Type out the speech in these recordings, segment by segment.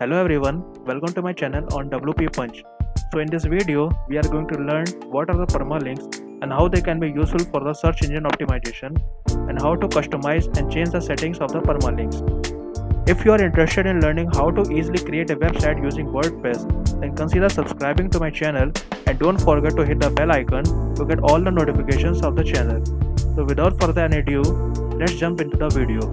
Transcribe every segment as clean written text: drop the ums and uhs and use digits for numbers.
Hello everyone, welcome to my channel on WP Punch. So in this video, we are going to learn what are the permalinks and how they can be useful for the search engine optimization and how to customize and change the settings of the permalinks. If you are interested in learning how to easily create a website using WordPress, then consider subscribing to my channel and don't forget to hit the bell icon to get all the notifications of the channel. So without further ado, let's jump into the video.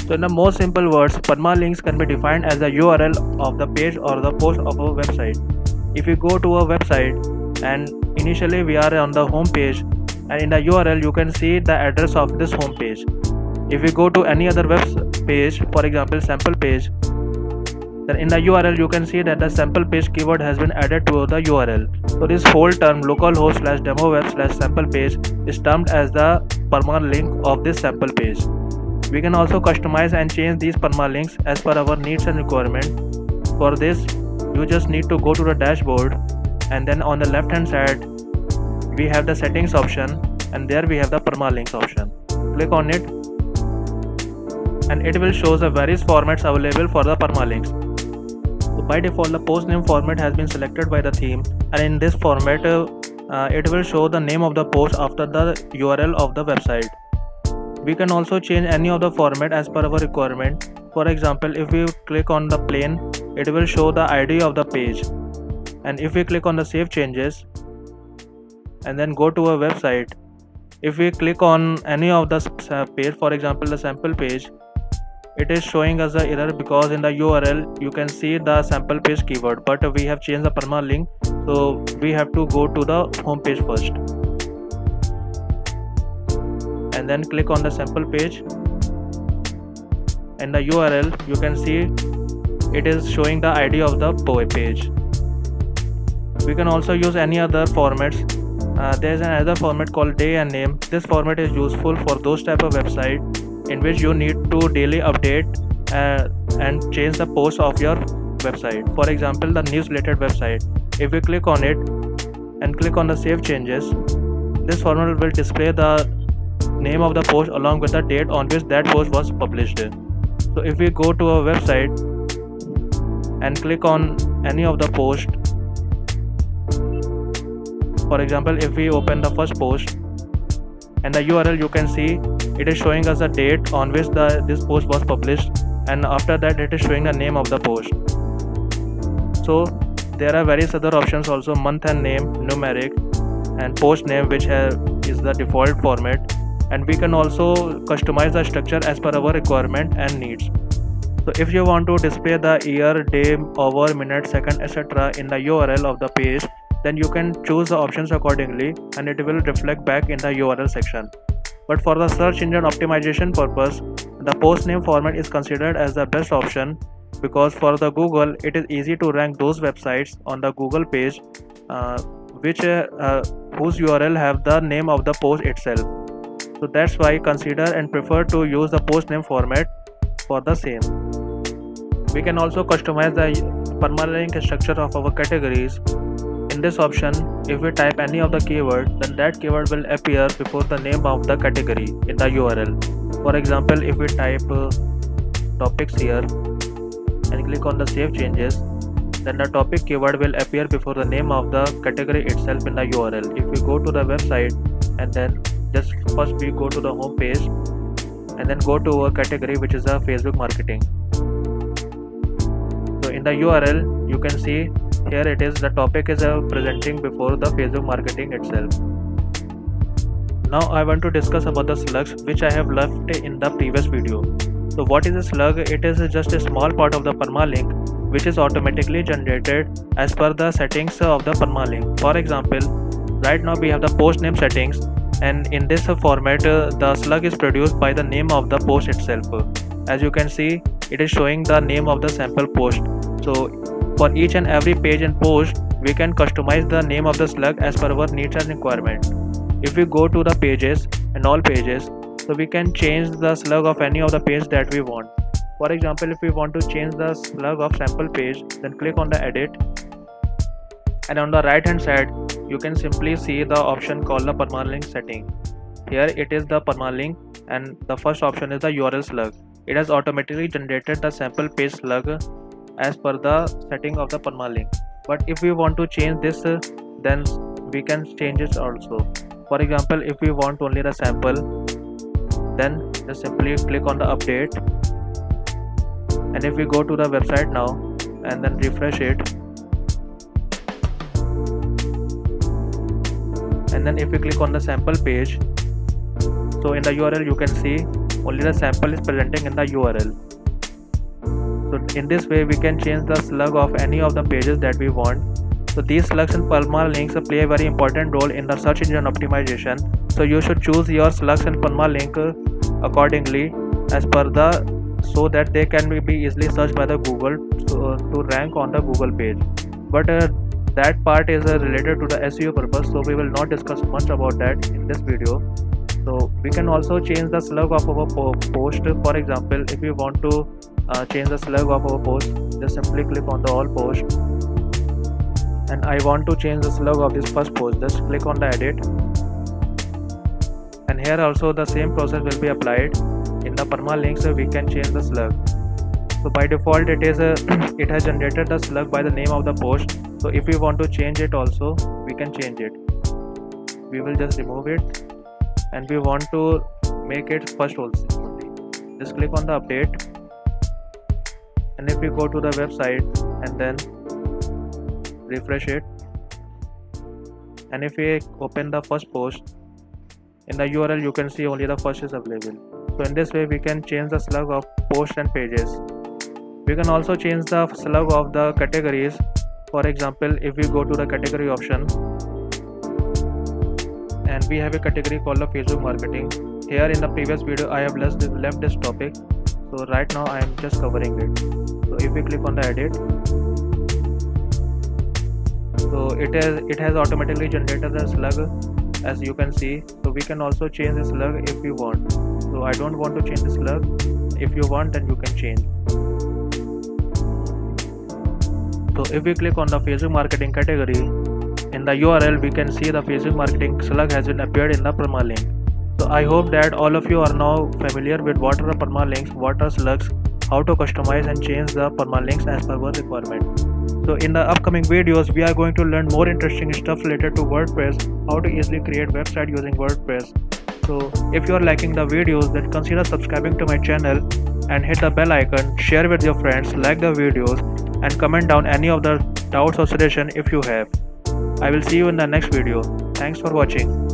So in the most simple words, permalinks can be defined as the URL of the page or the post of a website. If you go to a website and initially we are on the home page, and in the URL you can see the address of this home page. If we go to any other web page, for example sample page, then in the URL you can see that the sample page keyword has been added to the URL. So this whole term localhost/demo-web/sample page is termed as the permalink of this sample page. We can also customize and change these permalinks as per our needs and requirement. For this, you just need to go to the dashboard, and then on the left hand side we have the settings option, and there we have the permalinks option. Click on it and it will show the various formats available for the permalinks. So by default the post name format has been selected by the theme, and in this format it will show the name of the post after the URL of the website. We can also change any of the format as per our requirement. For example, if we click on the plain, it will show the ID of the page, and if we click on the save changes and then go to a website, if we click on any of the page, for example the sample page, it is showing us the error because in the URL you can see the sample page keyword, but we have changed the permalink, so we have to go to the home page first and then click on the sample page. In the URL you can see it is showing the ID of the page. We can also use any other formats. There is another format called day and name. This format is useful for those type of website in which you need to daily update and change the post of your website. For example, the newsletter website, if we click on it and click on the save changes, this format will display the name of the post along with the date on which that post was published. So if we go to a website and click on any of the post, for example if we open the first post, and the URL you can see it is showing us the date on which this post was published, and after that it is showing the name of the post. So there are various other options also, month and name, numeric, and post name, which is the default format, and we can also customize the structure as per our requirement and needs. So if you want to display the year, day, hour, minute, second, etc. in the URL of the page, then you can choose the options accordingly and it will reflect back in the URL section. But for the search engine optimization purpose, the post name format is considered as the best option, because for the Google it is easy to rank those websites on the Google page whose URL have the name of the post itself. So that's why consider and prefer to use the post name format for the same. We can also customize the permalink structure of our categories. In this option, if we type any of the keyword, then that keyword will appear before the name of the category in the URL. For example, if we type topics here and click on the save changes, then the topic keyword will appear before the name of the category itself in the URL. If we go to the website and then just first we go to the home page and then go to a category which is a Facebook marketing. So in the URL you can see here it is, the topic is presenting before the Facebook marketing itself. Now I want to discuss about the slugs which I have left in the previous video. So what is a slug? It is just a small part of the permalink which is automatically generated as per the settings of the permalink. For example, right now we have the post name settings, and in this format the slug is produced by the name of the post itself. As you can see, it is showing the name of the sample post. So for each and every page and post we can customize the name of the slug as per our needs and requirement. If we go to the pages and all pages, so we can change the slug of any of the page that we want. For example, if we want to change the slug of sample page, then click on the edit, and on the right hand side you can simply see the option called the permalink setting. Here it is the permalink, and the first option is the URL slug. it has automatically generated the sample page slug as per the setting of the permalink. But if we want to change this, then we can change it also. For example, if we want only the sample, then just simply click on the update, and if we go to the website now and then refresh it, and then if we click on the sample page, so in the URL you can see only the sample is presenting in the URL. So in this way we can change the slug of any of the pages that we want. So these slugs and permalinks play a very important role in the search engine optimization. So you should choose your slugs and permalink accordingly as per so that they can be easily searched by the Google to rank on the Google page. But that part is related to the SEO purpose, so we will not discuss much about that in this video. So we can also change the slug of our post. For example, if you want to change the slug of our post, just simply click on the all post, and I want to change the slug of this first post. Just click on the edit, and here also the same process will be applied. In the permalinks we can change the slug. So by default it is it has generated the slug by the name of the post. So if we want to change it also, we can change it. We will just remove it, and we want to make it first also. Just click on the update, and if we go to the website and then refresh it, and if we open the first post, in the URL you can see only the first is available. So in this way we can change the slug of posts and pages. We can also change the slug of the categories. For example, if we go to the category option, and we have a category called the Facebook marketing. Here in the previous video I have left this topic, so right now I am just covering it. So if we click on the edit, so it has automatically generated the slug, as you can see. So we can also change the slug if we want. So I don't want to change the slug. If you want, then you can change. So if we click on the Facebook marketing category, in the URL we can see the Facebook marketing slug has been appeared in the permalink. So I hope that all of you are now familiar with what are the permalinks, what are slugs, how to customize and change the permalinks as per our requirement. So in the upcoming videos we are going to learn more interesting stuff related to WordPress, how to easily create website using WordPress. So if you are liking the videos, then consider subscribing to my channel and hit the bell icon, share with your friends, like the videos, and comment down any of the doubts or suggestion if you have. I will see you in the next video. Thanks for watching.